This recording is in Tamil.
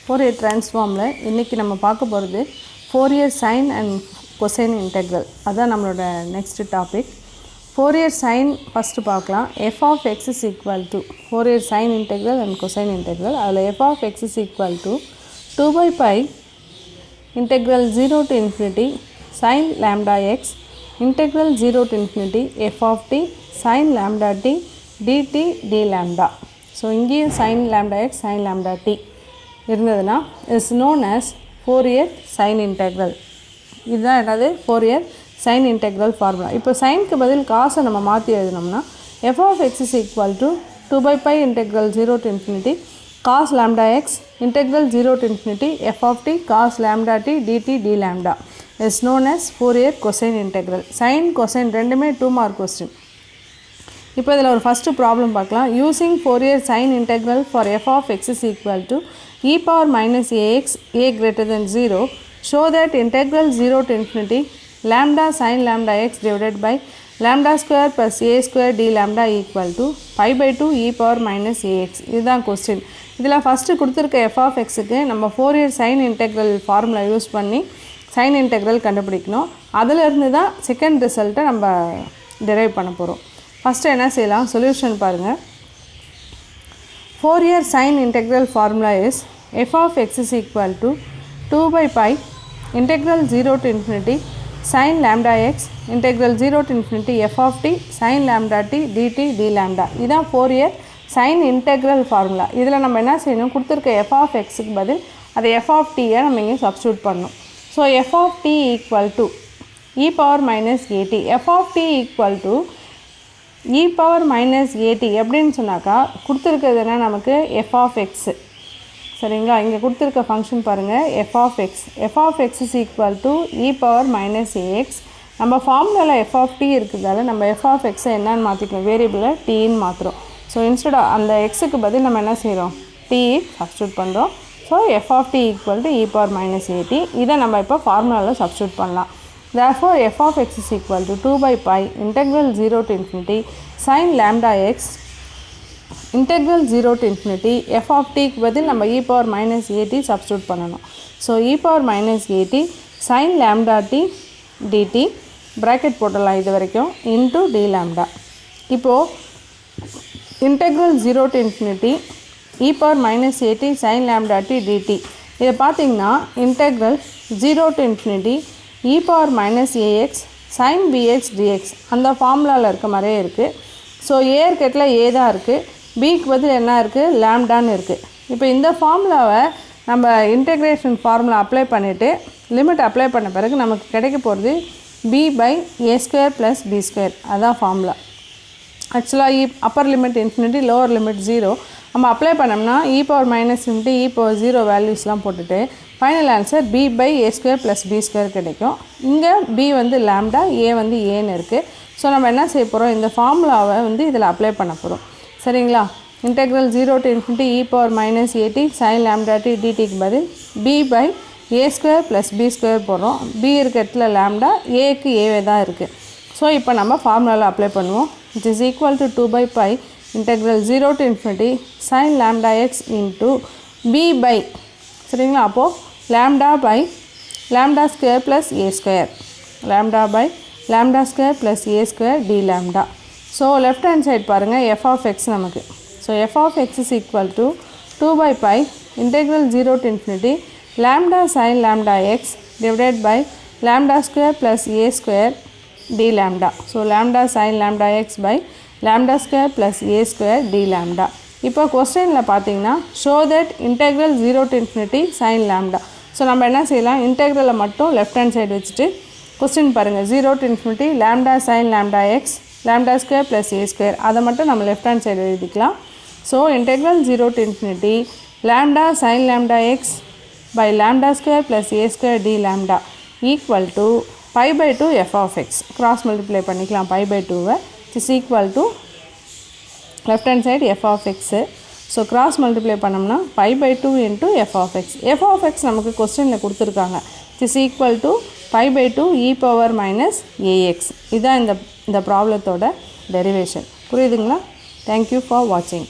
Fourier transformல இன்னைக்கு நம்ம பார்க்க போறது Fourier Sine and Cosine integral. அதான் நம்மளோட next topic. Fourier Sine first பார்க்கலாம். f of x is equal to Fourier Sine integral and Cosine integral. அதில் f of x is equal to 2 by pi integral 0 to infinity sin lambda x integral 0 to infinity f of t sin lambda t dt d lambda. So இங்கேயும் sin lambda x sin lambda t இருந்ததுனா is known as Fourier Sine integral. இதுதான் என்னது Fourier Sine integral formula. இப்போ சைனுக்கு பதில் காசை நம்ம மாற்றி எழுதினோம்னா f of x is equal to 2 by pi integral 0 to infinity cos lambda x integral 0 to infinity f of t cos lambda t dt d lambda is known as Fourier cosine integral. Sine cosine ரெண்டுமே 2 mark question. இப்போ இதில் ஒரு ஃபஸ்ட்டு ப்ராப்ளம் பார்க்கலாம். Using Fourier Sine integral for f of x is equal to e power minus ax a greater than 0 show that integral 0 to infinity lambda sin lambda x divided by lambda square plus a square d lambda equal to pi by 2 e power minus ax. இதுதான் கொஸ்டின். இதில் ஃபஸ்ட்டு கொடுத்துருக்க f of xக்கு நம்ம Fourier Sine integral formula use பண்ணி சைன் இன்டெக்ரல் கண்டுபிடிக்கணும். அதிலிருந்து தான் செகண்ட் ரிசல்ட்டை நம்ம டெரைவ் பண்ண போகிறோம். ஃபஸ்ட்டு என்ன செய்யலாம், சொல்யூஷன் பாருங்கள். Fourier Sine integral formula is f of x is equal to 2 by pi integral 0 to infinity sin lambda x integral 0 to infinity f of t sin lambda t dt d lambda. இதுதான் Fourier Sine integral formula. இதில் நம்ம என்ன செய்யணும், கொடுத்துருக்க f of xக்கு பதில் அதை f of t-யை நம்ம இங்கே சப்ஸ்டியூட் பண்ணணும். So f of t equal to e power minus at. f of t equal to e power minus at எப்படின்னு சொன்னாக்கா கொடுத்துருக்கிறது என்ன, நமக்கு f of x. சரிங்களா, இங்கே கொடுத்துருக்க ஃபங்க்ஷன் பாருங்கள் f of x. f of x is equal to e power minus ax. நம்ம ஃபார்முலாவில் f of t இருக்கிறதால நம்ம f of x என்னன்னு மாற்றிக்கணும், வேரியபிளை tன்னு மாற்றுறோம். ஸோ இன்ஸ்டெட் அந்த எக்ஸுக்கு பதில் நம்ம என்ன செய்கிறோம், t சப்ஸ்டியூட் பண்ணுறோம். So f of t equal to e power minus at. இதை நம்ம இப்போ ஃபார்முலாவில் சப்ஸ்டியூட் பண்ணலாம். Therefore f of x is equal to 2 by pi integral 0 to infinity sin lambda x integral 0 to infinity f of t க்கு பதில் நம்ம e power minus at substitute பண்ணணும். So e power minus at sin lambda t dt bracket போட்டலாம் இது வரைக்கும் into d lambda. இப்போது integral 0 to infinity e power minus at sin lambda t dt இதை பார்த்தீங்கன்னா integral 0 to infinity e power minus ax sin bx dx அந்த ஃபார்முலாவில் இருக்க மாதிரியே இருக்குது. ஸோ a இருக்கட்டில் a தான் இருக்குது, bக்கு பதில் என்ன இருக்குது, லேம்டான்னு இருக்குது. இப்போ இந்த ஃபார்முலாவை நம்ம இன்டெக்ரேஷன் ஃபார்முலா அப்ளை பண்ணிவிட்டு லிமிட் அப்ளை பண்ண பிறகு நமக்கு கிடைக்க போகிறது b by a square plus b square. அதுதான் ஃபார்முலா. ஆக்சுவலாக upper limit infinity, lower limit 0 நம்ம அப்ளை பண்ணோம்னா e power minus into e power 0 வேல்யூஸ்லாம் போட்டுட்டு final answer b by a square plus b square கிடைக்கும். இங்கே b வந்து லேம்டா, a வந்து ஏன்னு இருக்குது. ஸோ நம்ம என்ன செய்ய போகிறோம், இந்த ஃபார்முலாவை வந்து இதில் அப்ளை பண்ண போகிறோம். சரிங்களா, integral 0 to infinity e power minus at sin lambda t dtக்கு பதில் b by a square plus b square போடுறோம். b இருக்க இடத்துல லேம்டா, ஏக்கு ஏவே தான் இருக்குது. ஸோ இப்போ நம்ம ஃபார்முலாவில் அப்ளை பண்ணுவோம். It is equal to 2 by pi integral 0 to infinity sin lambda x into b by, சரிங்களா, அப்போது lambda by lambda square plus a square, lambda by lambda square plus a square d lambda. So left hand side பாருங்கள் f of x நமக்கு. So f of x is equal to 2 by pi integral 0 to infinity lambda sin lambda x divided by lambda square plus a square d lambda. So lambda sin lambda x by lambda square plus a square d lambda. இப்போ கொஸ்டினில் பார்த்தீங்கன்னா show that integral 0 to infinity sin lambda. So நம்ம என்ன செய்யலாம், இன்டெக்ரலை மட்டும் லெஃப்ட் ஹேண்ட் சைடு வச்சுட்டு கொஸ்டின் பாருங்கள் 0 to infinity lambda sin lambda x lambda square plus a square அதை மட்டும் நம்ம லெஃப்ட் ஹேண்ட் சைடு எழுதிக்கலாம். So integral 0 to infinity lambda sin lambda x by lambda square plus a square d lambda equal to pi by 2 f of x. cross multiply பண்ணிக்கலாம் pi by 2 is equal to left hand side f of x. So cross multiply பண்ணோம்னா pi by 2 into f of x. f of x நமக்கு கொஸ்டினில் கொடுத்துருக்காங்க. Is equal to pi by 2 e power minus ax. இதுதான் இந்த ப்ராப்ளத்தோட டெரிவேஷன். புரியுதுங்களா? தேங்க்யூ ஃபார் வாட்சிங்.